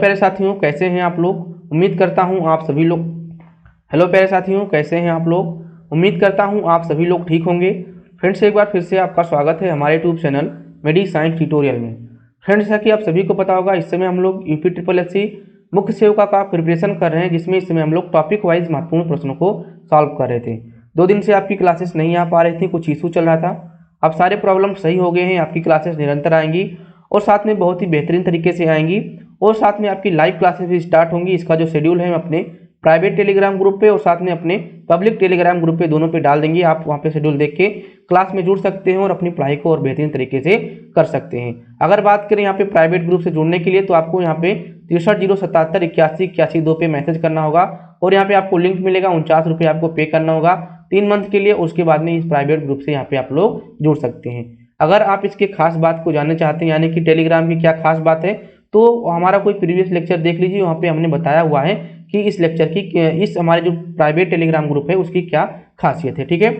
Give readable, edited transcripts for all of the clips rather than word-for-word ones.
प्यारे साथियों, कैसे हैं आप लोग। उम्मीद करता हूं आप सभी लोग हेलो प्यारे साथियों, कैसे हैं आप लोग। उम्मीद करता हूं आप सभी लोग ठीक होंगे। फ्रेंड्स, एक बार फिर से आपका स्वागत है हमारे यूट्यूब चैनल मेडी साइंस ट्यूटोरियल में। फ्रेंड्स, जैसा कि आप सभी को पता होगा, इस समय हम लोग यूपी ट्रिपल एससी मुख्य सेविका का प्रिपरेशन कर रहे हैं, जिसमें इस समय हम लोग टॉपिक वाइज महत्वपूर्ण प्रश्नों को सॉल्व कर रहे थे। 2 दिन से आपकी क्लासेस नहीं आ पा रही थी, कुछ इशू चल रहा था। अब सारे प्रॉब्लम सही हो गए हैं, आपकी क्लासेस निरंतर आएंगी और साथ में बहुत ही बेहतरीन तरीके से आएंगी और साथ में आपकी लाइव क्लासेस भी स्टार्ट होंगी। इसका जो शेड्यूल है हम अपने प्राइवेट टेलीग्राम ग्रुप पे और साथ में अपने पब्लिक टेलीग्राम ग्रुप पे दोनों पे डाल देंगे। आप वहाँ पे शेड्यूल देख के क्लास में जुड़ सकते हैं और अपनी पढ़ाई को और बेहतरीन तरीके से कर सकते हैं। अगर बात करें यहाँ पे प्राइवेट ग्रुप से जुड़ने के लिए, तो आपको यहाँ पे 63077812 पे मैसेज करना होगा और यहाँ पे आपको लिंक मिलेगा। 49 रुपये आपको पे करना होगा 3 मंथ के लिए। उसके बाद में इस प्राइवेट ग्रुप से यहाँ पे आप लोग जुड़ सकते हैं। अगर आप इसके खास बात को जानना चाहते हैं, यानी कि टेलीग्राम की क्या खास बात है, तो हमारा कोई प्रीवियस लेक्चर देख लीजिए। वहाँ पे हमने बताया हुआ है कि इस लेक्चर की, इस हमारे जो प्राइवेट टेलीग्राम ग्रुप है उसकी क्या खासियत है। ठीक है,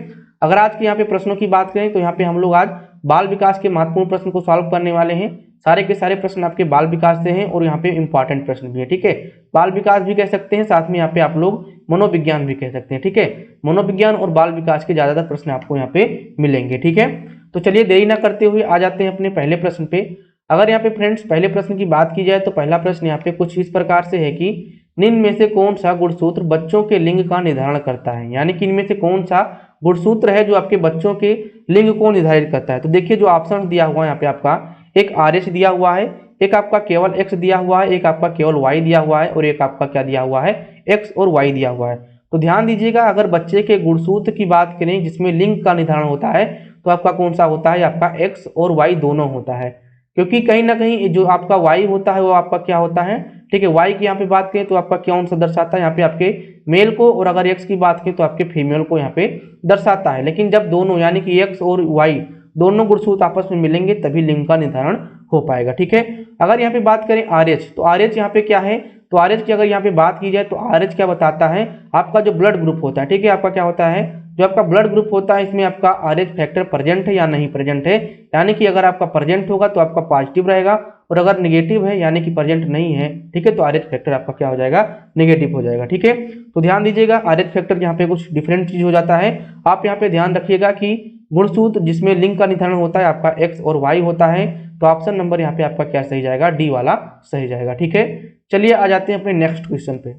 अगर आज के यहाँ पे प्रश्नों की बात करें तो यहाँ पे हम लोग आज बाल विकास के महत्वपूर्ण प्रश्न को सॉल्व करने वाले हैं। सारे के सारे प्रश्न आपके बाल विकास से हैं और यहाँ पे इंपॉर्टेंट प्रश्न भी है। ठीक है, बाल विकास भी कह सकते हैं, साथ में यहाँ पे आप लोग मनोविज्ञान भी कह सकते हैं। ठीक है, मनोविज्ञान और बाल विकास के ज्यादातर प्रश्न आपको यहाँ पे मिलेंगे। ठीक है, तो चलिए देरी ना करते हुए आ जाते हैं अपने पहले प्रश्न पे। अगर यहाँ पे फ्रेंड्स पहले प्रश्न की बात की जाए तो पहला प्रश्न यहाँ पे कुछ इस प्रकार से है कि निम्न में से कौन सा गुणसूत्र बच्चों के लिंग का निर्धारण करता है। यानी कि इनमें से कौन सा गुणसूत्र है जो आपके बच्चों के लिंग को निर्धारित करता है। तो देखिए, जो ऑप्शन दिया हुआ है यहाँ पे आपका एक RH दिया हुआ है, एक आपका केवल X दिया हुआ है, एक आपका केवल Y दिया हुआ है और एक आपका क्या दिया हुआ है, X और Y दिया हुआ है। तो ध्यान दीजिएगा, अगर बच्चे के गुणसूत्र की बात करें जिसमें लिंग का निर्धारण होता है तो आपका कौन सा होता है, आपका X और Y दोनों होता है। क्योंकि कहीं ना कहीं जो आपका Y होता है वो आपका क्या होता है, ठीक है, Y की यहाँ पे बात करें तो आपका कौन सा दर्शाता है, यहाँ पे आपके मेल को, और अगर X की बात करें तो आपके फीमेल को यहाँ पे दर्शाता है। लेकिन जब दोनों यानी कि X और Y दोनों गुणसूत्र आपस में मिलेंगे तभी लिंग का निर्धारण हो पाएगा। ठीक है, अगर यहाँ पे बात करें RH, तो RH यहाँ पे क्या है, तो RH की अगर यहाँ पे बात की जाए तो RH क्या बताता है, आपका जो ब्लड ग्रुप होता है। ठीक है, आपका क्या होता है, जो आपका ब्लड ग्रुप होता है इसमें आपका RH फैक्टर प्रेजेंट है या नहीं प्रेजेंट है। यानी कि अगर आपका प्रेजेंट होगा तो आपका पॉजिटिव रहेगा और अगर नेगेटिव है यानी कि प्रेजेंट नहीं है, ठीक है, तो RH फैक्टर आपका क्या हो जाएगा, नेगेटिव हो जाएगा। ठीक है, तो ध्यान दीजिएगा, RH फैक्टर यहाँ पे कुछ डिफरेंट चीज हो जाता है। आप यहाँ पे ध्यान रखिएगा कि गुणसूत्र जिसमें लिंग का निर्धारण होता है आपका X और Y होता है। तो ऑप्शन नंबर यहाँ पे आपका क्या सही जाएगा, डी वाला सही जाएगा। ठीक है, चलिए आ जाते हैं अपने नेक्स्ट क्वेश्चन पे।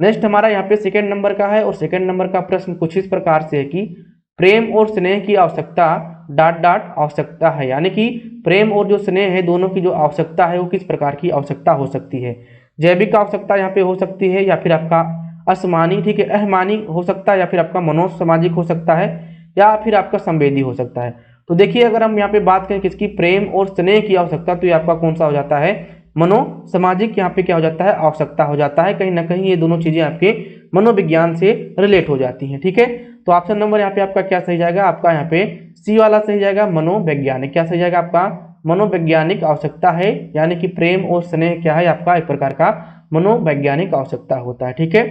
नेक्स्ट हमारा यहाँ पे सेकंड नंबर का है और सेकंड नंबर का प्रश्न कुछ इस प्रकार से है कि प्रेम और स्नेह की आवश्यकता ... आवश्यकता है। यानी कि प्रेम और जो स्नेह है दोनों की जो आवश्यकता है वो किस प्रकार की आवश्यकता हो सकती है। जैविक आवश्यकता यहाँ पे हो सकती है, या फिर आपका असमानी, ठीक है, अहमानी हो सकता है, या फिर आपका मनोसामाजिक हो सकता है, या फिर आपका संवेदी हो सकता है। तो देखिए, अगर हम यहाँ पे बात करें किसकी, प्रेम और स्नेह की आवश्यकता, तो ये आपका कौन सा हो जाता है, मनोसामाजिक यहाँ पे क्या हो जाता है, आवश्यकता हो जाता है। कहीं ना कहीं ये दोनों चीजें आपके मनोविज्ञान से रिलेट हो जाती हैं। ठीक है, तो ऑप्शन नंबर यहाँ पे आपका क्या सही जाएगा, आपका यहाँ पे सी वाला सही जाएगा, मनोवैज्ञानिक। क्या सही जाएगा आपका, मनोवैज्ञानिक आवश्यकता है। यानी कि प्रेम और स्नेह क्या है, आपका एक प्रकार का मनोवैज्ञानिक आवश्यकता होता है। ठीक है,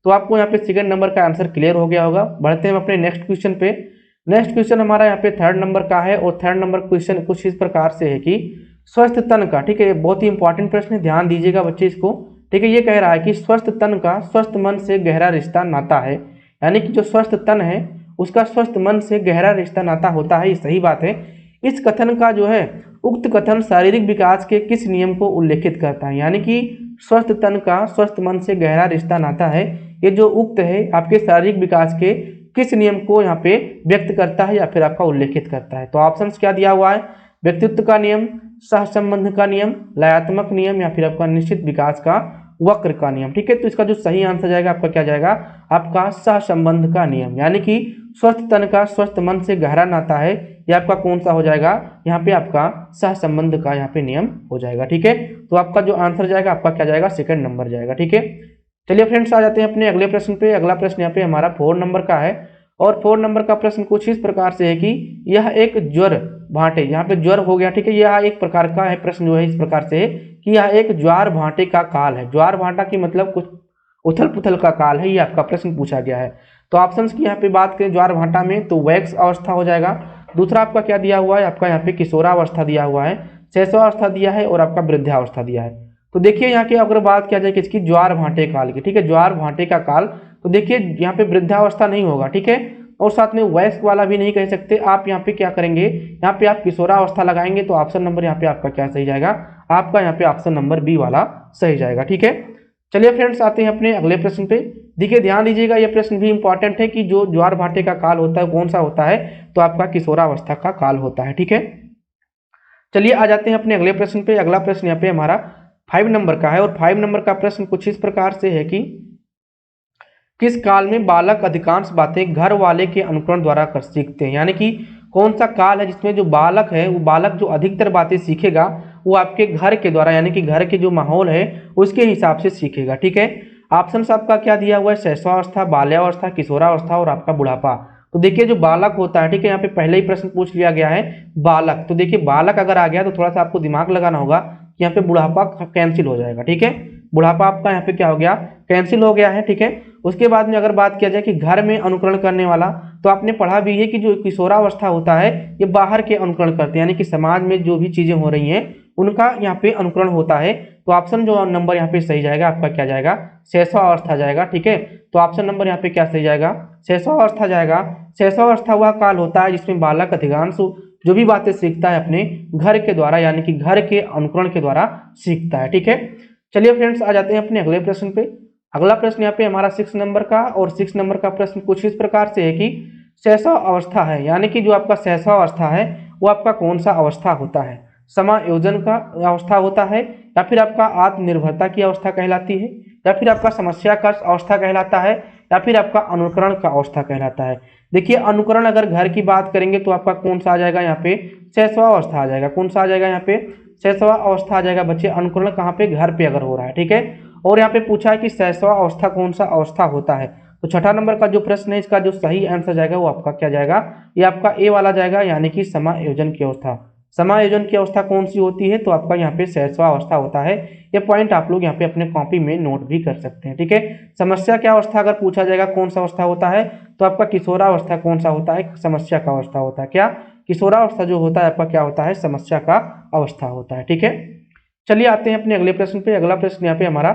तो आपको यहाँ पे सेकंड नंबर का आंसर क्लियर हो गया होगा। बढ़ते हैं अपने नेक्स्ट क्वेश्चन पे। नेक्स्ट क्वेश्चन हमारा यहाँ पे थर्ड नंबर का है और थर्ड नंबर क्वेश्चन कुछ इस प्रकार से है कि स्वस्थ तन का, ठीक है, बहुत ही इंपॉर्टेंट प्रश्न है, ध्यान दीजिएगा बच्चे इसको। ठीक है, ये कह रहा है कि स्वस्थ तन का स्वस्थ मन से गहरा रिश्ता नाता है। यानी कि जो स्वस्थ तन है उसका स्वस्थ मन से गहरा रिश्ता नाता होता है, ये सही बात है। इस कथन का जो है, उक्त कथन शारीरिक विकास के किस नियम को उल्लेखित करता है। यानी कि स्वस्थ तन का स्वस्थ मन से गहरा रिश्ता नाता है, ये जो उक्त है आपके शारीरिक विकास के किस नियम को यहाँ पे व्यक्त करता है या फिर आपका उल्लेखित करता है। तो ऑप्शंस क्या दिया हुआ है, व्यक्तित्व का नियम, सहसंबंध का नियम, लयात्मक नियम, या फिर आपका निश्चित विकास का वक्र का नियम। ठीक है, तो इसका जो सही आंसर जाएगा आपका क्या जाएगा, आपका सहसंबंध का नियम। यानी कि स्वस्थ तन का स्वस्थ मन से गहरा नाता है, ये आपका कौन सा हो जाएगा, यहाँ पे आपका सहसंबंध का यहाँ पे नियम हो जाएगा। ठीक है, तो आपका जो आंसर जाएगा आपका क्या जाएगा, सेकंड नंबर जाएगा। ठीक है, चलिए फ्रेंड्स आ जाते हैं अपने अगले प्रश्न पे। अगला प्रश्न यहाँ पे हमारा 4 नंबर का है और 4 नंबर का प्रश्न कुछ इस प्रकार से है कि यह एक ज्वर भाटे, यहाँ पे ज्वर हो गया, ठीक है, यह एक प्रकार का है प्रश्न जो है इस प्रकार से है कि यह एक ज्वार भाटे का काल है। ज्वार भाटा की मतलब कुछ उथल पुथल का काल है, ये आपका प्रश्न पूछा गया है। तो ऑप्शंस की यहाँ पे बात करें ज्वार भाटा में तो वैक्स अवस्था हो जाएगा। दूसरा आपका क्या दिया हुआ है, आपका यहाँ पे किशोरावस्था दिया हुआ है, शैशवावस्था दिया है और आपका वृद्धावस्था दिया है। तो देखिए यहाँ की अगर बात किया जाए किसकी, ज्वार भाटे काल की, ठीक है, ज्वार भाटे का काल। तो देखिए यहाँ पे वृद्धावस्था नहीं होगा, ठीक है, और साथ में वयस्क वाला भी नहीं कह सकते आप। यहाँ पे क्या करेंगे, यहाँ पे आप किशोरावस्था लगाएंगे, तो ऑप्शन नंबर यहाँ पे आपका क्या सही जाएगा, आपका यहाँ पे ऑप्शन नंबर बी वाला सही जाएगा, ठीक है। चलिए फ्रेंड्स आते हैं अपने अगले प्रश्न पे। देखिए ध्यान दीजिएगा, ये प्रश्न भी इंपॉर्टेंट है कि जो ज्वार भाटे का काल होता है कौन सा होता है, तो आपका किशोरावस्था का काल होता है, ठीक है। चलिए आ जाते हैं अपने अगले प्रश्न पे। अगला प्रश्न यहाँ पे हमारा 5 नंबर का है, और 5 नंबर का प्रश्न कुछ इस प्रकार से है कि किस काल में बालक अधिकांश बातें घर वाले के अनुकरण द्वारा कर सीखते हैं। यानी कि कौन सा काल है जिसमें जो बालक है, वो बालक जो अधिकतर बातें सीखेगा वो आपके घर के द्वारा, यानी कि घर के जो माहौल है उसके हिसाब से सीखेगा, ठीक है। ऑप्शन आपका क्या दिया हुआ है, शैशवावस्था, बाल्यावस्था, किशोरावस्था और आपका बुढ़ापा। तो देखिए जो बालक होता है, ठीक है, यहाँ पे पहले ही प्रश्न पूछ लिया गया है बालक। तो देखिए बालक अगर आ गया तो थोड़ा सा आपको दिमाग लगाना होगा कि यहाँ पे बुढ़ापा कैंसिल हो जाएगा, ठीक है, बुढ़ापा आपका यहाँ पे क्या हो गया, कैंसिल हो गया है, ठीक है। उसके बाद में अगर बात किया जाए कि घर में अनुकरण करने वाला, तो आपने पढ़ा भी है कि जो किशोरावस्था होता है ये बाहर के अनुकरण करते हैं, यानी कि समाज में जो भी चीजें हो रही हैं उनका यहाँ पे अनुकरण होता है। तो ऑप्शन जो नंबर यहाँ पे सही जाएगा आपका क्या जाएगा, शैशवावस्था जाएगा, ठीक है। तो ऑप्शन नंबर यहाँ पे क्या सही जाएगा, शैशवावस्था जाएगा। शैशवावस्था वह काल होता है जिसमें बालक अधिकांश जो भी बातें सीखता है अपने घर के द्वारा, यानी कि घर के अनुकरण के द्वारा सीखता है, ठीक है। चलिए फ्रेंड्स आ जाते हैं अपने अगले प्रश्न पे। अगला प्रश्न यहाँ पे हमारा 6 नंबर का, और 6 नंबर का प्रश्न कुछ इस प्रकार से है कि शैशव अवस्था है, यानी कि जो आपका शैशव अवस्था है वो आपका कौन सा अवस्था होता है, समायोजन का अवस्था होता है, या फिर आपका आत्मनिर्भरता की अवस्था कहलाती है, या फिर आपका समस्या का अवस्था कहलाता है, या फिर आपका अनुकरण का अवस्था कहलाता है। देखिए अनुकरण अगर घर की बात करेंगे तो आपका कौन सा आ जाएगा, यहाँ पे शैशवावस्था आ जाएगा। कौन सा आ जाएगा, यहाँ पे शैशवावस्था आ जाएगा बच्चे। अनुकरण कहाँ पे, घर पे अगर हो रहा है, ठीक है। और यहाँ पे पूछा है कि शैशवावस्था कौन सा अवस्था होता है। तो छठा नंबर का जो प्रश्न है इसका जो सही आंसर जाएगा वो आपका क्या जाएगा, ये आपका ए वाला जाएगा, यानी कि समायोजन की अवस्था। समायोजन की अवस्था कौन सी होती है, तो आपका यहाँ पे शैशवावस्था होता है। ये पॉइंट आप लोग यहाँ पे अपने कॉपी में नोट भी कर सकते हैं, ठीक है। समस्या क्या अवस्था अगर पूछा जाएगा कौन सा अवस्था होता है, तो आपका किशोरावस्था कौन सा होता है, समस्या का अवस्था होता है। क्या, किशोरावस्था जो होता है आपका क्या होता है, समस्या का अवस्था होता है, ठीक है। चलिए आते हैं अपने अगले प्रश्न पे। अगला प्रश्न यहाँ पे हमारा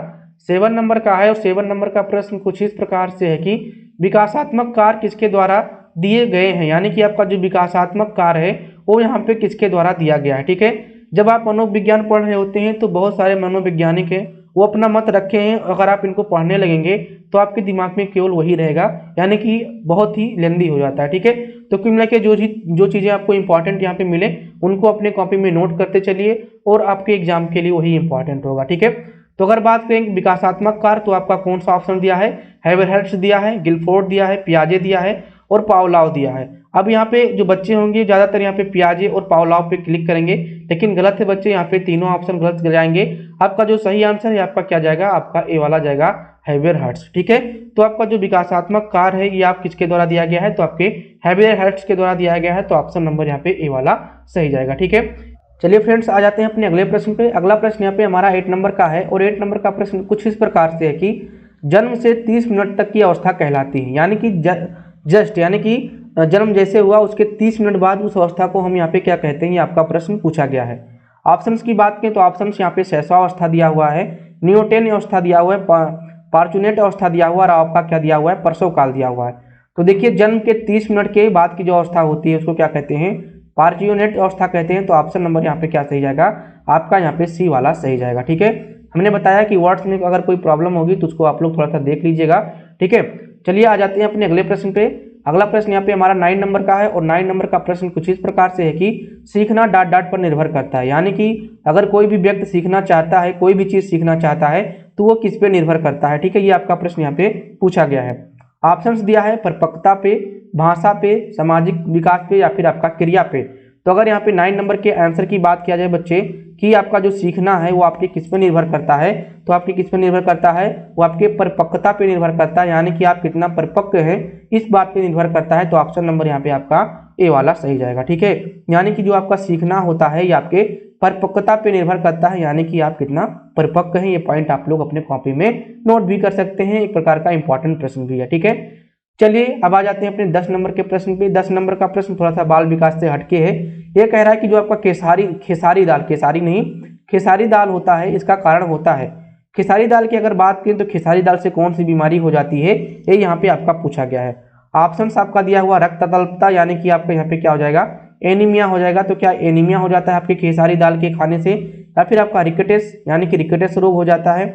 7 नंबर का है, और 7 नंबर का प्रश्न कुछ इस प्रकार से है कि विकासात्मक कार्य किसके द्वारा दिए गए हैं, यानी कि आपका जो विकासात्मक कार्य है वो यहाँ पे किसके द्वारा दिया गया है, ठीक है। जब आप मनोविज्ञान पढ़ रहे होते हैं तो बहुत सारे मनोवैज्ञानिक हैं वो अपना मत रखे हैं, अगर आप इनको पढ़ने लगेंगे तो आपके दिमाग में केवल वही रहेगा, यानी कि बहुत ही लेंदी हो जाता है, ठीक है। तो कुल मिला के जो चीज़ें आपको इंपॉर्टेंट यहाँ पे मिले उनको अपने कॉपी में नोट करते चलिए, और आपके एग्जाम के लिए वही इंपॉर्टेंट होगा, ठीक है। तो अगर बात करें विकासात्मक कार्य, तो आपका कौन सा ऑप्शन दिया है, हेबरहर्ट्ज दिया है, गिलफोर्ड दिया है, पियाजे दिया है और पावलाव दिया है। अब यहाँ पे जो बच्चे होंगे ज़्यादातर यहाँ पे पियाजे और पावलाव पे क्लिक करेंगे, लेकिन गलत है बच्चे, यहाँ पे तीनों ऑप्शन गलत जाएंगे। आपका जो सही आंसर है आपका क्या जाएगा, आपका ए वाला जाएगा, हेबरहर्ट्ज, ठीक है। तो आपका जो विकासात्मक कार्य है ये आप किसके द्वारा दिया गया है, तो आपके हेबरहर्ट्ज के द्वारा दिया गया है। तो ऑप्शन नंबर यहाँ पे ए वाला सही जाएगा, ठीक है। चलिए फ्रेंड्स आ जाते हैं अपने अगले प्रश्न पे। अगला प्रश्न यहाँ पे हमारा 8 नंबर का है, और 8 नंबर का प्रश्न कुछ इस प्रकार से है कि जन्म से 30 मिनट तक की अवस्था कहलाती है, यानी कि जस्ट यानी कि जन्म जैसे हुआ उसके 30 मिनट बाद उस अवस्था को हम यहाँ पे क्या कहते हैं, ये आपका प्रश्न पूछा गया है। ऑप्शंस की बात करें तो ऑप्शंस यहाँ पे शैशवावस्था दिया हुआ है, नियोटेन अवस्था दिया हुआ है, पार्चुनेट अवस्था दिया हुआ है, और आपका क्या दिया हुआ है, प्रसव काल दिया हुआ है। तो देखिए जन्म के 30 मिनट के बाद की जो अवस्था होती है उसको क्या कहते हैं, पार्चुनेट अवस्था कहते हैं। तो ऑप्शन नंबर यहाँ पे क्या सही जाएगा, आपका यहाँ पे सी वाला सही जाएगा, ठीक है। हमने बताया कि वर्ड्स में अगर कोई प्रॉब्लम होगी तो उसको आप लोग थोड़ा सा देख लीजिएगा, ठीक है। चलिए आ जाते हैं अपने अगले प्रश्न पे। अगला प्रश्न यहाँ पे हमारा 9 नंबर का है, और 9 नंबर का प्रश्न कुछ इस प्रकार से है कि सीखना ... पर निर्भर करता है, यानी कि अगर कोई भी व्यक्ति सीखना चाहता है, कोई भी चीज सीखना चाहता है तो वो किस पे निर्भर करता है, ठीक है। ये आपका प्रश्न यहाँ पे पूछा गया है। ऑप्शंस दिया है परिपक्वता पे, भाषा पे, सामाजिक विकास पे, या फिर आपका क्रिया पे। तो अगर यहाँ पे 9 नंबर के आंसर की बात किया जाए बच्चे कि आपका जो सीखना है वो आपके किस पे निर्भर करता है, तो आपके किस पे निर्भर करता है, वो आपके परिपक्वता पे निर्भर करता है, यानी कि आप कितना परिपक्व हैं इस बात पे निर्भर करता है। तो ऑप्शन नंबर यहाँ पे आपका ए वाला सही जाएगा, ठीक है। यानी कि जो आपका सीखना होता है ये आपके परिपक्वता पे निर्भर करता है, यानी कि आप कितना परिपक्व हैं। ये पॉइंट आप लोग अपने कॉपी में नोट भी कर सकते हैं, एक प्रकार का इंपॉर्टेंट प्रश्न भी है, ठीक है। चलिए अब आ जाते हैं अपने 10 नंबर के प्रश्न पे। 10 नंबर का प्रश्न थोड़ा सा बाल विकास से हटके है। ये कह रहा है कि जो आपका खेसारी दाल, खेसारी नहीं, खेसारी दाल होता है, इसका कारण होता है। खेसारी दाल की अगर बात करें तो खेसारी दाल से कौन सी बीमारी हो जाती है, ये यहाँ पे आपका पूछा गया है। ऑप्शन आपका दिया हुआ रक्त अल्पता, यानी कि आपका यहाँ पे क्या हो जाएगा, एनीमिया हो जाएगा। तो क्या एनीमिया हो जाता है आपके खेसारी दाल के खाने से, या फिर आपका रिकेटस यानी कि रिकेटस रोग हो जाता है,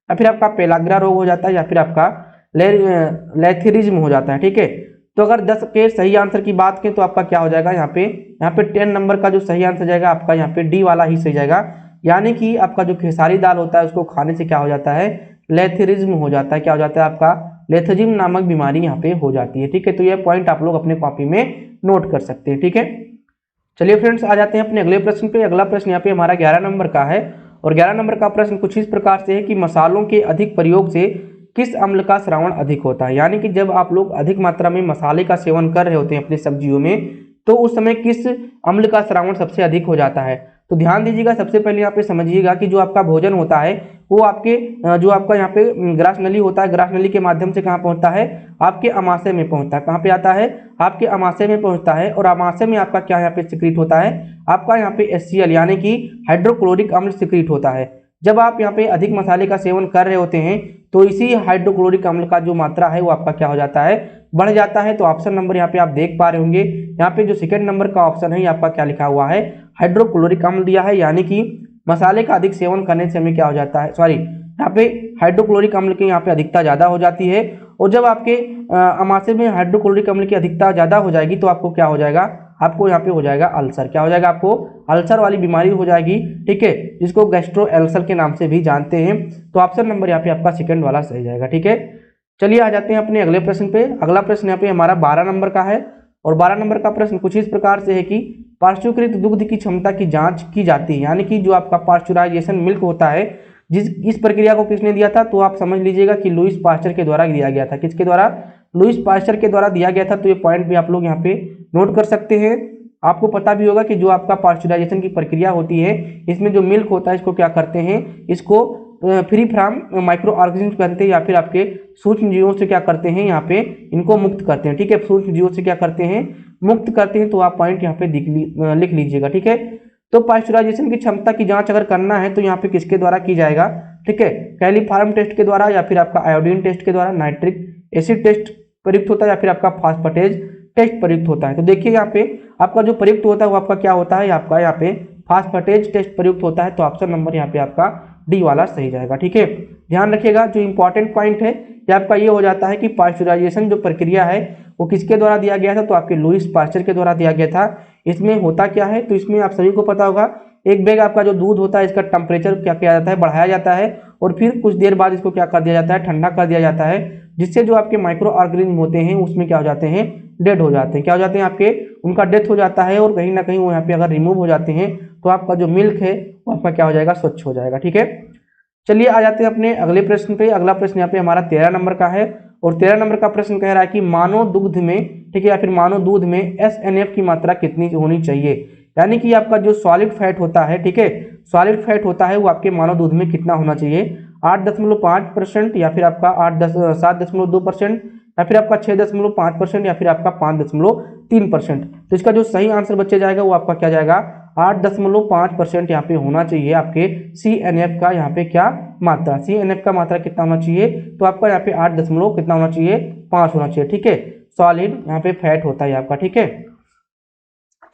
या फिर आपका पेलाग्रा रोग हो जाता है, या फिर आपका लेथेरिज्म हो जाता है। ठीक है, तो अगर 10 के सही आंसर की बात करें तो आपका क्या हो जाएगा, यहाँ पे 10 नंबर का जो सही आंसर जाएगा आपका यहाँ पे डी वाला ही सही जाएगा। यानी कि आपका जो खेसारी दाल होता है उसको खाने से क्या हो जाता है, लेथेरिज्म हो जाता है। क्या हो जाता है आपका, लेथेरिज्म नामक बीमारी यहाँ पे हो जाती है। ठीक है, तो ये पॉइंट आप लोग अपने कॉपी में नोट कर सकते हैं। ठीक है, चलिए फ्रेंड्स आ जाते हैं अपने अगले प्रश्न पे। अगला प्रश्न यहाँ पे हमारा 11 नंबर का है, और 11 नंबर का प्रश्न कुछ इस प्रकार से है कि मसालों के अधिक प्रयोग से किस अम्ल का श्रावण अधिक होता है। यानी कि जब आप लोग अधिक मात्रा में मसाले का सेवन कर रहे होते हैं अपनी सब्जियों में, तो उस समय किस अम्ल का श्रावण सबसे अधिक हो जाता है। तो ध्यान दीजिएगा, सबसे पहले यहाँ पे समझिएगा कि जो आपका भोजन होता है वो आपके जो आपका यहाँ पे ग्रास नली होता है, ग्रास नली के माध्यम से कहाँ पहुँचता है, आपके अमाशय में पहुँचता है। कहाँ पे आता है, आपके अमाशय में पहुँचता है, और अमाशय में आपका क्या यहाँ पे सिक्रीट होता है, आपका यहाँ पे HCl यानी कि हाइड्रोक्लोरिक अम्ल सिक्रीट होता है। जब आप यहाँ पे अधिक मसाले का सेवन कर रहे होते हैं तो इसी हाइड्रोक्लोरिक अम्ल का जो मात्रा है वो आपका क्या हो जाता है, बढ़ जाता है। तो ऑप्शन नंबर यहाँ पे आप देख पा रहे होंगे, यहाँ पे जो सेकंड नंबर का ऑप्शन है आपका क्या लिखा हुआ है, हाइड्रोक्लोरिक अम्ल दिया है। यानी कि मसाले का अधिक सेवन करने से हमें क्या हो जाता है, सॉरी यहाँ पे हाइड्रोक्लोरिक अम्ल की यहाँ पे अधिकता ज्यादा हो जाती है। और जब आपके अमाशय में हाइड्रोक्लोरिक अम्ल की अधिकता ज्यादा हो जाएगी तो आपको क्या हो जाएगा, आपको यहाँ पे हो जाएगा अल्सर। क्या हो जाएगा, आपको अल्सर वाली बीमारी हो जाएगी। ठीक है, जिसको गैस्ट्रो अल्सर के नाम से भी जानते हैं। तो ऑप्शन नंबर यहाँ पे आपका सेकंड वाला सही जाएगा। ठीक है, चलिए आ जाते हैं अपने अगले प्रश्न पे। अगला प्रश्न यहाँ पे हमारा 12 नंबर का है, और 12 नंबर का प्रश्न कुछ इस प्रकार से है कि पाश्चुकृत दुग्ध की क्षमता की जांच की जाती है। यानी कि जो आपका पाश्चुराइजेशन मिल्क होता है, इस प्रक्रिया को किसने दिया था, तो आप समझ लीजिएगा कि लुईस पास्चर के द्वारा दिया गया था। किसके द्वारा, लुईस पास्चर के द्वारा दिया गया था। तो ये पॉइंट भी आप लोग यहाँ पे नोट कर सकते हैं। आपको पता भी होगा कि जो आपका पाश्चुराइजेशन की प्रक्रिया होती है, इसमें जो मिल्क होता है इसको क्या करते हैं, इसको फ्री फ्रॉम माइक्रो ऑर्गेनिज्म करते हैं, या फिर आपके सूक्ष्म जीवों से क्या करते हैं, यहाँ पे इनको मुक्त करते हैं। ठीक है, सूक्ष्म जीवों से क्या करते हैं, मुक्त करते हैं। तो आप पॉइंट यहाँ पे लिख लीजिएगा। ठीक है, तो पाश्चुराइजेशन की क्षमता की जांच अगर करना है तो यहाँ पे किसके द्वारा की जाएगा, ठीक है, कैलिफॉर्म टेस्ट के द्वारा, या फिर आपका आयोडीन टेस्ट के द्वारा, नाइट्रिक एसिड टेस्ट प्रयुक्त होता है, या फिर आपका फास्फेटेज टेस्ट प्रयुक्त होता है। तो देखिए यहाँ पे आपका जो प्रयुक्त होता है वो आपका क्या होता है, आपका यहाँ पे फास्फेटेज टेस्ट प्रयुक्त होता है। तो ऑप्शन नंबर यहाँ पे आपका डी वाला सही जाएगा। ठीक है, ध्यान रखिएगा, जो इंपॉर्टेंट पॉइंट है ये आपका ये हो जाता है कि पाश्चुराइजेशन जो प्रक्रिया है वो किसके द्वारा दिया गया था, तो आपके लुईस पास्चर के द्वारा दिया गया था। इसमें होता क्या है, तो इसमें आप सभी को पता होगा, एक बैग आपका जो दूध होता है इसका टेम्परेचर क्या किया जाता है, बढ़ाया जाता है, और फिर कुछ देर बाद इसको क्या कर दिया जाता है, ठंडा कर दिया जाता है, जिससे जो आपके माइक्रो ऑर्गेनिज्म होते हैं उसमें क्या हो जाते हैं, डेड हो जाते हैं। क्या हो जाते हैं, आपके उनका डेथ हो जाता है, और कहीं ना कहीं वो यहाँ पे अगर रिमूव हो जाते हैं तो आपका जो मिल्क है वो आपका क्या हो जाएगा, स्वच्छ हो जाएगा। ठीक है, चलिए आ जाते हैं अपने अगले प्रश्न पे। अगला प्रश्न यहाँ पे हमारा 13 नंबर का है, और 13 नंबर का प्रश्न कह रहा है कि मानव दुग्ध में, ठीक है, या फिर मानव दूध में SNF की मात्रा कितनी होनी चाहिए। यानी कि आपका जो सॉलिड फैट होता है, ठीक है, सॉलिड फैट होता है वो आपके मानव दूध में कितना होना चाहिए, 8.5%, या फिर आपका 7.2%, या फिर आपका 6.5%, या फिर आपका 5.3%। तो इसका जो सही आंसर बच्चे जाएगा वो आपका क्या जाएगा, 8.5% यहाँ पे होना चाहिए आपके CNF का यहाँ पे क्या मात्रा, CNF का मात्रा कितना होना चाहिए, तो आपका यहाँ पे 8 कितना होना चाहिए, 5 होना चाहिए। ठीक है, सॉलिड यहाँ पे फैट होता है आपका। ठीक है,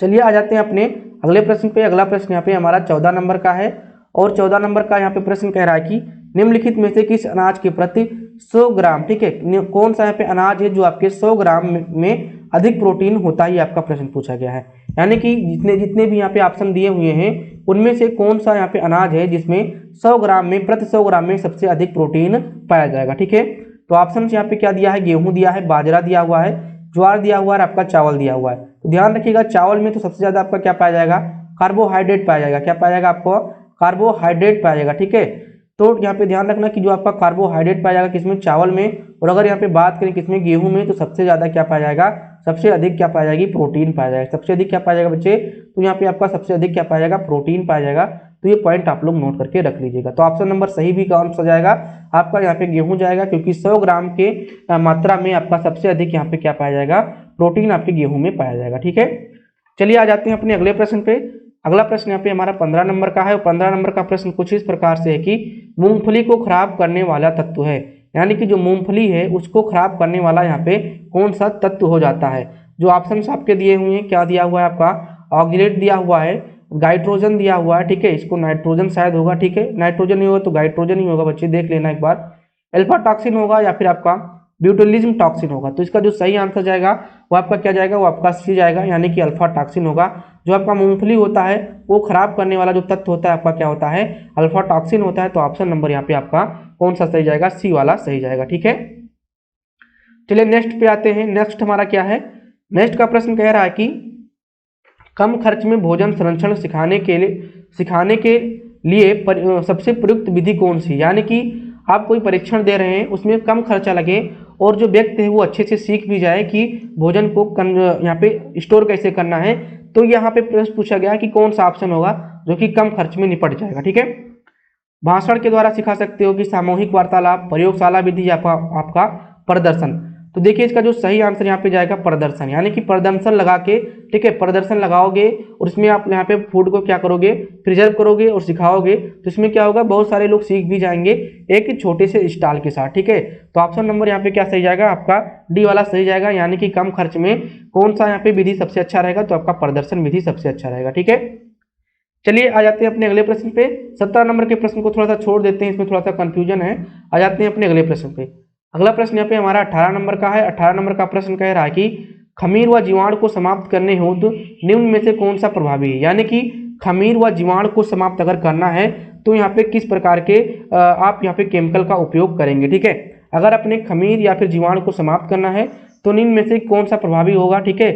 चलिए आ जाते हैं अपने अगले प्रश्न पे। अगला प्रश्न यहाँ पे हमारा 14 नंबर का है, और 14 नंबर का यहाँ पे प्रश्न कह रहा है कि निम्नलिखित में से किस अनाज के प्रति 100 ग्राम, ठीक है, कौन सा यहाँ पे अनाज है जो आपके 100 ग्राम में अधिक प्रोटीन होता है, ये आपका प्रश्न पूछा गया है। यानी कि जितने भी यहाँ पे ऑप्शन दिए हुए हैं उनमें से कौन सा यहाँ पे अनाज है जिसमें 100 ग्राम में, प्रति 100 ग्राम में सबसे अधिक प्रोटीन पाया जाएगा। ठीक है, तो ऑप्शन यहाँ पे क्या दिया है, गेहूं दिया है, बाजरा दिया हुआ है, ज्वार दिया हुआ है, आपका चावल दिया हुआ है। तो ध्यान रखिएगा, चावल में तो सबसे ज्यादा आपका क्या पाया जाएगा, कार्बोहाइड्रेट पाया जाएगा। क्या पाया जाएगा, आपको कार्बोहाइड्रेट पाया जाएगा। ठीक है, तो यहाँ पे ध्यान रखना कि जो आपका कार्बोहाइड्रेट पाया जाएगा किसमें, चावल में, और अगर यहाँ पे बात करें किसमें, गेहूं में, तो सबसे ज्यादा क्या पाया जाएगा, सबसे अधिक क्या पाया जाएगी, प्रोटीन पाया जाएगा। सबसे अधिक क्या पाया जाएगा बच्चे, तो यहाँ पे आपका सबसे अधिक क्या पाया जाएगा, प्रोटीन पाया जाएगा। तो ये पॉइंट आप लोग नोट करके रख लीजिएगा। तो ऑप्शन नंबर सही भी कौन सा जाएगा, आपका यहाँ पे गेहूं जाएगा, क्योंकि 100 ग्राम के मात्रा में आपका सबसे अधिक यहाँ पे क्या पाया जाएगा, प्रोटीन आपके गेहूं में पाया जाएगा। ठीक है, चलिए आ जाते हैं अपने अगले प्रश्न पे। अगला प्रश्न यहाँ पे हमारा 15 नंबर का है, और 15 नंबर का प्रश्न कुछ इस प्रकार से है कि मूंगफली को खराब करने वाला तत्व है, यानी कि जो मूंगफली है उसको खराब करने वाला यहाँ पे कौन सा तत्व हो जाता है। जो ऑप्शन आपके दिए हुए हैं, क्या दिया हुआ है आपका, ऑक्जेलेट दिया हुआ है, गाइट्रोजन दिया हुआ है, ठीक है, इसको नाइट्रोजन शायद होगा, ठीक है, नाइट्रोजन नहीं होगा तो गाइट्रोजन ही होगा, बच्चे देख लेना एक बार, अल्फा टॉक्सिन होगा या फिर आपका ब्यूटिलिज्म टॉक्सिन होगा। तो इसका जो सही आंसर जाएगा वो आपका क्या जाएगा, वो आपका सी जाएगा, यानी कि अल्फा टॉक्सिन होगा। जो आपका मूंगफली होता है वो खराब करने वाला जो तत्व होता है आपका क्या होता है, अल्फा टॉक्सिन होता है। तो ऑप्शन नंबर यहाँ पे आपका कौन सा सही जाएगा, सी वाला सही जाएगा, ठीक है। चलिए नेक्स्ट पे आते हैं। नेक्स्ट हमारा क्या है, नेक्स्ट का प्रश्न कह रहा है कि कम खर्च में भोजन संरक्षण सिखाने के लिए सबसे प्रयुक्त विधि कौन सी, यानी कि आप कोई परीक्षण दे रहे हैं उसमें कम खर्चा लगे और जो व्यक्ति है वो अच्छे से सीख भी जाए कि भोजन को यहाँ पे स्टोर कैसे करना है। तो यहाँ पे प्रश्न पूछा गया कि कौन सा ऑप्शन होगा जो कि कम खर्च में निपट जाएगा, ठीक है। भाषण के द्वारा सिखा सकते हो कि सामूहिक वार्तालाप, प्रयोगशाला विधि या आपका प्रदर्शन। तो देखिए इसका जो सही आंसर यहाँ पे जाएगा प्रदर्शन, यानी कि प्रदर्शन लगा के, ठीक है, प्रदर्शन लगाओगे और इसमें आप यहाँ पे फूड को क्या करोगे, प्रिजर्व करोगे और सिखाओगे, तो इसमें क्या होगा, बहुत सारे लोग सीख भी जाएंगे एक छोटे से स्टॉल के साथ, ठीक है। तो ऑप्शन नंबर यहाँ पे क्या सही जाएगा, आपका डी वाला सही जाएगा, यानी कि कम खर्च में कौन सा यहाँ पे विधि सबसे अच्छा रहेगा, तो आपका प्रदर्शन विधि सबसे अच्छा रहेगा, ठीक है। चलिए आ जाते हैं अपने अगले प्रश्न पे। 17 नंबर के प्रश्न को थोड़ा सा छोड़ देते हैं, इसमें थोड़ा सा कंफ्यूजन है। आ जाते हैं अपने अगले प्रश्न पे। अगला प्रश्न यहाँ पे हमारा 18 नंबर का है। 18 नंबर का प्रश्न कह रहा है कि खमीर व जीवाणु को समाप्त करने हेतु निम्न में से कौन सा प्रभावी है, यानी कि खमीर व जीवाणु को समाप्त अगर करना है तो यहाँ पे किस प्रकार के आप यहाँ पे केमिकल का उपयोग करेंगे, ठीक है। अगर अपने खमीर या फिर जीवाणु को समाप्त करना है तो निम्न में से कौन सा प्रभावी होगा, ठीक है।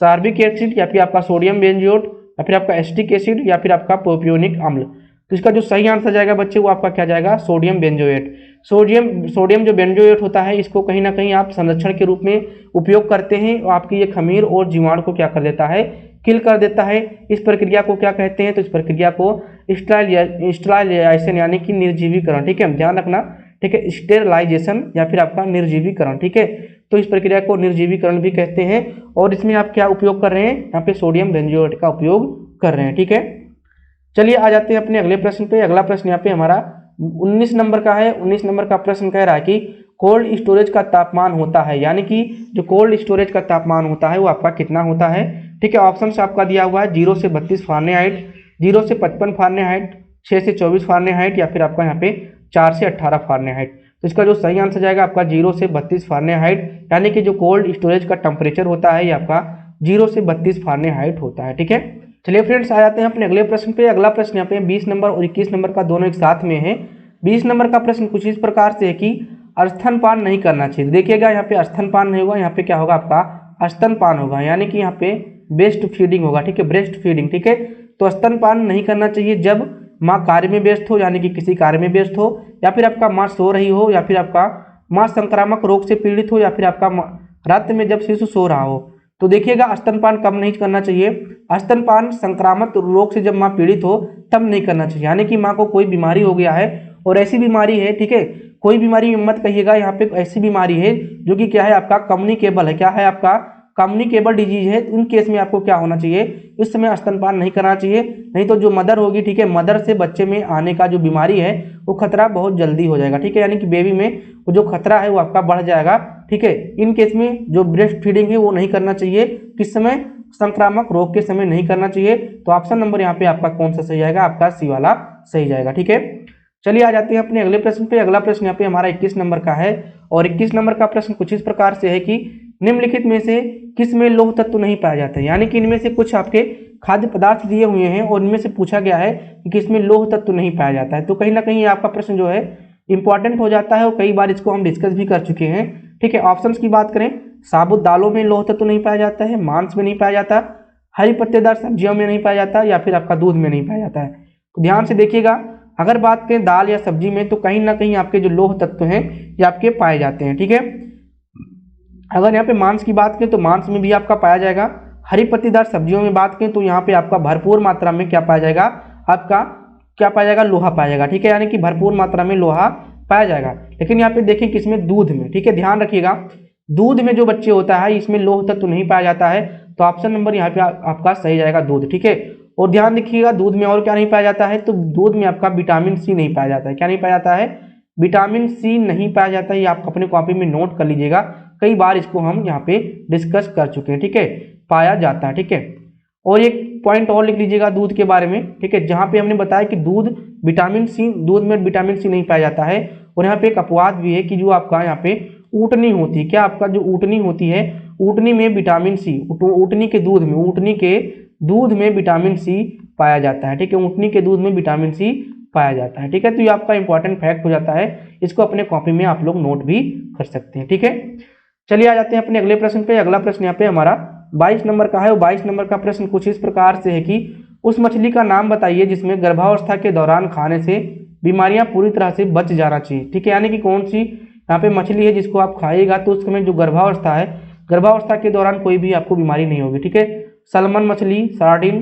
सार्बिक एसिड या फिर आपका सोडियम बेंजोएट या फिर आपका एसिटिक एसिड या फिर आपका प्रोपियोनिक अम्ल। तो इसका जो सही आंसर जाएगा बच्चे वो आपका क्या जाएगा, सोडियम बेंजोएट। सोडियम जो बेंजोएट होता है इसको कहीं ना कहीं आप संरक्षण के रूप में उपयोग करते हैं और आपकी ये खमीर और जीवाणु को क्या कर देता है, किल कर देता है। इस प्रक्रिया को क्या कहते हैं, तो इस प्रक्रिया को स्टेरिलाइजेशन यानी कि निर्जीवीकरण, ठीक है, ध्यान रखना, ठीक है, स्टेरिलाइजेशन या फिर आपका निर्जीवीकरण, ठीक है। तो इस प्रक्रिया को निर्जीवीकरण भी कहते हैं और इसमें आप क्या उपयोग कर रहे हैं, यहाँ पे सोडियम बेंजोएट का उपयोग कर रहे हैं, ठीक है। चलिए आ जाते हैं अपने अगले प्रश्न पे। अगला प्रश्न यहाँ पे हमारा 19 नंबर का है। 19 नंबर का प्रश्न कह रहा है कि कोल्ड स्टोरेज का तापमान होता है, यानी कि जो कोल्ड स्टोरेज का तापमान होता है वो आपका कितना होता है, ठीक है। ऑप्शन आपका दिया हुआ है 0 से 32 फारेनहाइट, 0 से 55 फारेनहाइट, 6 से 24 फारेनहाइट या फिर आपका यहाँ पे 4 से 18 फारेनहाइट। तो इसका जो सही आंसर जाएगा आपका 0 से 32 फारेनहाइट, यानी कि जो कोल्ड स्टोरेज का टेम्परेचर होता है ये आपका 0 से 32 फारेनहाइट होता है, ठीक है। चलिए फ्रेंड्स आ जाते हैं अपने अगले प्रश्न पे। अगला प्रश्न यहाँ पे 20 नंबर और 21 नंबर का दोनों एक साथ में है। 20 नंबर का प्रश्न कुछ इस प्रकार से है कि स्तनपान नहीं करना चाहिए। देखिएगा यहाँ पे स्तनपान नहीं होगा, यहाँ पे क्या होगा, आपका स्तनपान होगा, यानी कि यहाँ पे ब्रेस्ट फीडिंग होगा, ठीक है, ब्रेस्ट फीडिंग, ठीक है। तो स्तनपान नहीं करना चाहिए जब माँ कार्य में व्यस्त हो, यानी कि किसी कार्य में व्यस्त हो, या फिर आपका माँ सो रही हो, या फिर आपका माँ संक्रामक रोग से पीड़ित हो, या फिर आपका रात में जब शिशु सो रहा हो। तो देखिएगा स्तनपान कब नहीं करना चाहिए, स्तनपान संक्रामक रोग से जब माँ पीड़ित हो तब नहीं करना चाहिए, यानी कि माँ को कोई बीमारी हो गया है और ऐसी बीमारी है, ठीक है, कोई बीमारी मत कहिएगा, यहाँ पे ऐसी बीमारी है जो कि क्या है, आपका कम्युनिकेबल है, क्या है, आपका कम्युनिकेबल डिजीज है। उन केस में आपको क्या होना चाहिए, इस समय स्तनपान नहीं करना चाहिए, नहीं तो जो मदर होगी, ठीक है, मदर से बच्चे में आने का जो बीमारी है वो खतरा बहुत जल्दी हो जाएगा, ठीक है, यानी कि बेबी में वो जो खतरा है वो आपका बढ़ जाएगा, ठीक है। इन केस में जो ब्रेस्ट फीडिंग है वो नहीं करना चाहिए, किस समय, संक्रामक रोग के समय नहीं करना चाहिए। तो ऑप्शन नंबर यहाँ पे आपका कौन सा सही जाएगा, आपका सी वाला सही जाएगा, ठीक है। चलिए आ जाते हैं अपने अगले प्रश्न पे। अगला प्रश्न यहाँ पे हमारा 21 नंबर का है और 21 नंबर का प्रश्न कुछ इस प्रकार से है कि निम्नलिखित में से किस में लौह तत्व नहीं पाया जाता है, यानी कि इनमें से कुछ आपके खाद्य पदार्थ दिए हुए हैं और इनमें से पूछा गया है कि किसमें लौह तत्व नहीं पाया जाता है। तो कहीं ना कहीं आपका प्रश्न जो है इंपॉर्टेंट हो जाता है और कई बार इसको हम डिस्कस भी कर चुके हैं, ठीक है। ऑप्शंस की बात करें, साबुत दालों में लौह तत्व नहीं पाया जाता है, मांस में नहीं पाया जाता, हरी पत्तेदार सब्जियों में नहीं पाया जाता, या फिर आपका दूध में नहीं पाया जाता है। तो ध्यान से देखिएगा, अगर बात करें दाल या सब्जी में तो कहीं ना कहीं आपके जो लौह तत्व हैं ये आपके पाए जाते हैं, ठीक है। अगर यहाँ पे मांस की बात करें तो मांस में भी आपका पाया जाएगा, हरी पत्तेदार सब्जियों में बात करें तो यहाँ पे आपका भरपूर मात्रा में क्या पाया जाएगा, आपका क्या पाया जाएगा, लोहा पाया जाएगा, ठीक है, यानी कि भरपूर मात्रा में लोहा पाया जाएगा। लेकिन यहाँ पे देखें किसमें, दूध में, ठीक है, ध्यान रखिएगा, दूध में जो बच्चे होता है इसमें लौह तत्व नहीं पाया जाता है। तो ऑप्शन नंबर यहाँ पे आपका सही जाएगा दूध, ठीक है। और ध्यान रखिएगा दूध में और क्या नहीं पाया जाता है, तो दूध में आपका विटामिन सी नहीं पाया जाता है। क्या नहीं पाया जाता है? विटामिन सी नहीं पाया जाता है। ये आप अपने कॉपी में नोट कर लीजिएगा, कई बार इसको हम यहाँ पे डिस्कस कर चुके हैं, ठीक है। पाया जाता है, ठीक है। और एक पॉइंट और लिख लीजिएगा दूध के बारे में, ठीक है, जहाँ पे हमने बताया कि दूध में विटामिन सी नहीं पाया जाता है। और यहाँ पे एक अपवाद भी है कि जो आपका यहाँ पे ऊटनी होती है, क्या आपका जो ऊटनी होती है, ऊटनी में विटामिन सी, ऊटनी के दूध में विटामिन सी पाया जाता है, ठीक है। ऊटनी के दूध में विटामिन सी पाया जाता है, ठीक है। तो ये आपका इंपॉर्टेंट फैक्ट हो जाता है, इसको अपने कॉपी में आप लोग नोट भी कर सकते हैं, ठीक है। चलिए आ जाते हैं अपने अगले प्रश्न पे। अगला प्रश्न यहाँ पे हमारा 22 नंबर का है। और 22 नंबर का प्रश्न कुछ इस प्रकार से है कि उस मछली का नाम बताइए जिसमें गर्भावस्था के दौरान खाने से बीमारियां पूरी तरह से बच जाना चाहिए, ठीक है। यानी कि कौन सी यहाँ पे मछली है जिसको आप खाइएगा तो उस समय जो गर्भावस्था है, गर्भावस्था के दौरान कोई भी आपको बीमारी नहीं होगी, ठीक है। सलमन मछली, सार्डिन,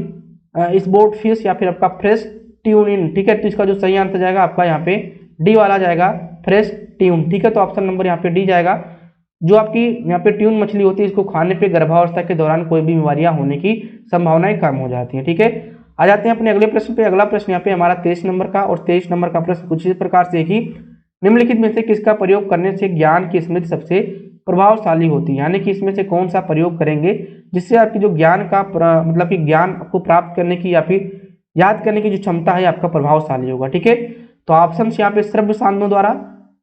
स्पोर्ट फिश या फिर आपका फ्रेश ट्यूनिन, ठीक है। तो इसका जो सही आंसर जाएगा आपका यहाँ पे डी वाला जाएगा, फ्रेश ट्यून, ठीक है। तो ऑप्शन नंबर यहाँ पे डी जाएगा। जो आपकी यहाँ पे ट्यून मछली होती है, इसको खाने पे गर्भावस्था के दौरान कोई भी बीमारियां होने की संभावनाएं कम हो जाती हैं, ठीक है। आ जाते हैं अपने अगले प्रश्न पे। अगला प्रश्न यहाँ पे हमारा 23 नंबर का। और 23 नंबर का प्रश्न कुछ इस प्रकार से है कि निम्नलिखित में से किसका प्रयोग करने से ज्ञान की स्मृति सबसे प्रभावशाली होती है। यानी कि इसमें से कौन सा प्रयोग करेंगे जिससे आपकी जो ज्ञान का मतलब कि ज्ञान आपको प्राप्त करने की या फिर याद करने की जो क्षमता है आपका प्रभावशाली होगा, ठीक है। तो ऑप्शन यहाँ पे श्रव्य साधनों द्वारा,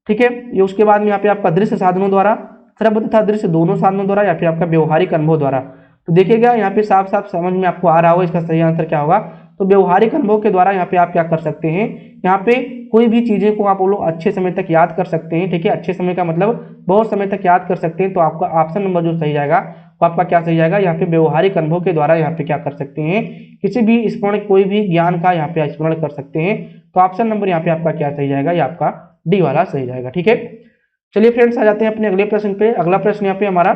ठीक है, ये उसके बाद में यहाँ पे आपका दृश्य साधनों द्वारा, श्रव्य तथा दृश्य दोनों साधनों द्वारा, या फिर आपका व्यवहारिक अनुभव द्वारा। तो देखिएगा यहाँ पे साफ साफ समझ में आपको आ रहा होगा इसका सही आंसर क्या होगा। तो व्यवहारिक अनुभव के द्वारा यहाँ पे आप क्या कर सकते हैं, यहाँ पे कोई भी चीजें को आप लोग अच्छे समय तक याद कर सकते हैं, ठीक है। अच्छे समय का मतलब बहुत समय तक याद कर सकते हैं। तो आपका ऑप्शन नंबर जो सही जाएगा वो आपका क्या सही जाएगा, यहाँ पे व्यवहारिक अनुभव के द्वारा यहाँ पे क्या कर सकते हैं, किसी भी स्मरण, कोई भी ज्ञान का यहाँ पे स्मरण कर सकते हैं। तो ऑप्शन नंबर यहाँ पे आपका क्या सही जाएगा, ये आपका डी वाला सही जाएगा, ठीक है। चलिए फ्रेंड्स आ जाते हैं अपने अगले प्रश्न पे। अगला प्रश्न यहाँ पे हमारा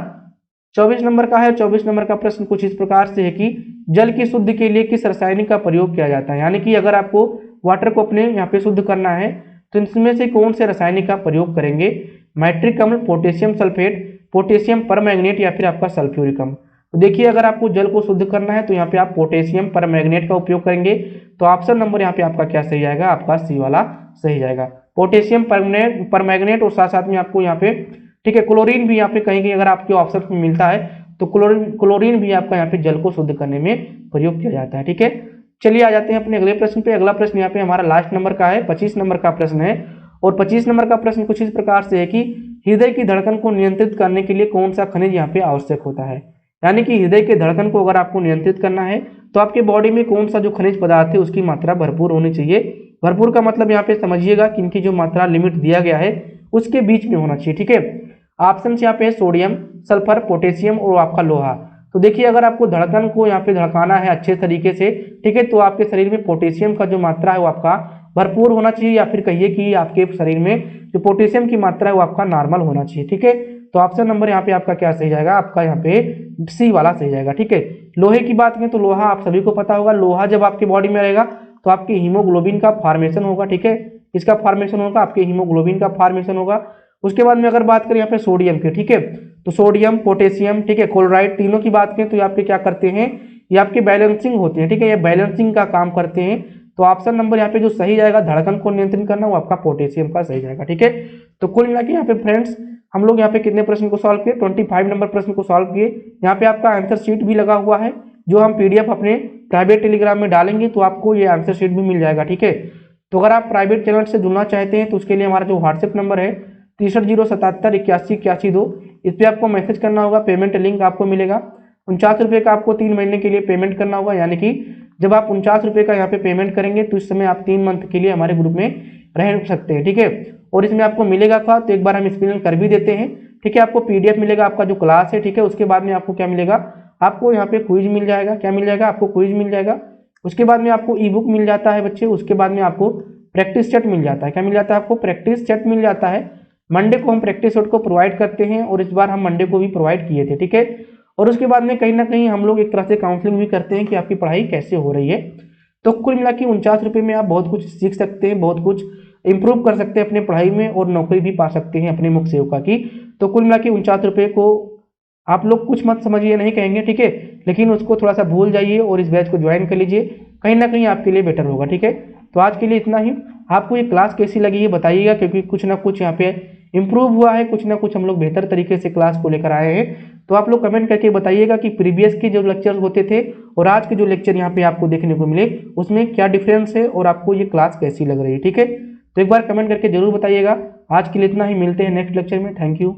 24 नंबर का है। 24 नंबर का प्रश्न कुछ इस प्रकार से है कि जल की शुद्धि के लिए किस रासायनिक का प्रयोग किया जाता है। यानी कि अगर आपको वाटर को अपने यहाँ पे शुद्ध करना है तो इसमें से कौन से रासायनिक का प्रयोग करेंगे। नाइट्रिक अम्ल, पोटेशियम सल्फेट, पोटेशियम परमैंगनेट या फिर आपका सल्फ्यूरिक अम्ल। तो देखिए अगर आपको जल को शुद्ध करना है तो यहाँ पे आप पोटेशियम परमैंगनेट का उपयोग करेंगे। तो ऑप्शन नंबर यहाँ पे आपका क्या सही जाएगा, आपका सी वाला सही जाएगा, पोटेशियम परमैंगनेट। और साथ साथ में आपको यहाँ पे, ठीक है, क्लोरीन भी यहाँ पे कहीं अगर आपके ऑप्शन में मिलता है तो क्लोरीन भी आपका यहाँ पे जल को शुद्ध करने में प्रयोग किया जाता है, ठीक है। चलिए आ जाते हैं अपने अगले प्रश्न पे। अगला प्रश्न यहाँ पे हमारा लास्ट नंबर का है, 25 नंबर का प्रश्न है। और 25 नंबर का प्रश्न कुछ इस प्रकार से है कि हृदय की धड़कन को नियंत्रित करने के लिए कौन सा खनिज यहाँ पे आवश्यक होता है। यानी कि हृदय के धड़कन को अगर आपको नियंत्रित करना है तो आपके बॉडी में कौन सा जो खनिज पदार्थ है उसकी मात्रा भरपूर होनी चाहिए। भरपूर का मतलब यहाँ पे समझिएगा कि इनकी जो मात्रा लिमिट दिया गया है उसके बीच में होना चाहिए, ठीक है। ऑप्शन यहाँ पे सोडियम, सल्फर, पोटेशियम और आपका लोहा। तो देखिए अगर आपको धड़कन को यहाँ पे धड़काना है अच्छे तरीके से, ठीक है, तो आपके शरीर में पोटेशियम का जो मात्रा है वो आपका भरपूर होना चाहिए, या फिर कहिए कि आपके शरीर में जो पोटेशियम की मात्रा है वो आपका नॉर्मल होना चाहिए, ठीक है। तो ऑप्शन नंबर यहाँ पे आपका क्या सही जाएगा, आपका यहाँ पे सी वाला सही जाएगा, ठीक है। लोहे की बात करें तो लोहा आप सभी को पता होगा, लोहा जब आपकी बॉडी में रहेगा तो आपकी हीमोग्लोबिन का फॉर्मेशन होगा, ठीक है। इसका फॉर्मेशन होगा, आपके हीमोग्लोबिन का फॉर्मेशन होगा। उसके बाद में अगर बात करें यहाँ पे सोडियम की, ठीक है, तो सोडियम, पोटेशियम, ठीक है, क्लोराइड, तीनों की बात करें तो ये आपके क्या करते हैं, ये आपके बैलेंसिंग होते हैं, ठीक है, ये बैलेंसिंग का काम करते हैं। तो ऑप्शन नंबर यहाँ पे जो सही जाएगा धड़कन को नियंत्रित करना वो आपका पोटेशियम का सही जाएगा, ठीक है। तो कुल मिला के यहाँ पे फ्रेंड्स हम लोग यहाँ पे कितने प्रश्न को सॉल्व किए, 25 नंबर प्रश्न को सॉल्व किए। यहाँ पे आपका आंसर शीट भी लगा हुआ है जो हम PDF अपने प्राइवेट टेलीग्राम में डालेंगे तो आपको ये आंसर शीट भी मिल जाएगा, ठीक है। तो अगर आप प्राइवेट चैनल से जुड़ना चाहते हैं तो उसके लिए हमारा जो व्हाट्सएप नंबर है 63077812, इस पर आपको मैसेज करना होगा। पेमेंट लिंक आपको मिलेगा। 49 रुपये का आपको 3 महीने के लिए पेमेंट करना होगा। यानी कि जब आप 49 रुपये का यहाँ पे पेमेंट करेंगे तो इस समय आप 3 मंथ के लिए हमारे ग्रुप में रह सकते हैं, ठीक है। और इसमें आपको मिलेगा क्या, तो एक बार हम एक्सप्लेन कर भी देते हैं, ठीक है। आपको PDF मिलेगा आपका जो क्लास है, ठीक है। उसके बाद में आपको क्या मिलेगा, आपको यहाँ पे क्विज मिल जाएगा। क्या मिल जाएगा, आपको क्विज मिल जाएगा। उसके बाद में आपको ई-बुक मिल जाता है बच्चे। उसके बाद में आपको प्रैक्टिस सेट मिल जाता है। क्या मिल जाता है, आपको प्रैक्टिस सेट मिल जाता है। मंडे को हम प्रैक्टिस सेट को प्रोवाइड करते हैं और इस बार हम मंडे को भी प्रोवाइड किए थे, ठीक है। और उसके बाद में कहीं ना कहीं हम लोग एक तरह से काउंसलिंग भी करते हैं कि आपकी पढ़ाई कैसे हो रही है। तो कुल मिला के 49 रुपये में आप बहुत कुछ सीख सकते हैं, बहुत कुछ इंप्रूव कर सकते हैं अपने पढ़ाई में और नौकरी भी पा सकते हैं अपने मुख्य सेविका की। तो कुल मिला के 49 रुपये को आप लोग कुछ मत समझिए, नहीं कहेंगे, ठीक है, लेकिन उसको थोड़ा सा भूल जाइए और इस बैच को ज्वाइन कर लीजिए, कहीं ना कहीं आपके लिए बेटर होगा, ठीक है। तो आज के लिए इतना ही। आपको ये क्लास कैसी लगी है बताइएगा, क्योंकि कुछ ना कुछ यहाँ पे इम्प्रूव हुआ है, कुछ ना कुछ हम लोग बेहतर तरीके से क्लास को लेकर आए हैं। तो आप लोग कमेंट करके बताइएगा कि प्रीवियस के जो लेक्चर होते थे और आज के जो लेक्चर यहाँ पे आपको देखने को मिले उसमें क्या डिफरेंस है और आपको ये क्लास कैसी लग रही है, ठीक है। तो एक बार कमेंट करके जरूर बताइएगा। आज के लिए इतना ही, मिलते हैं नेक्स्ट लेक्चर में। Thank you.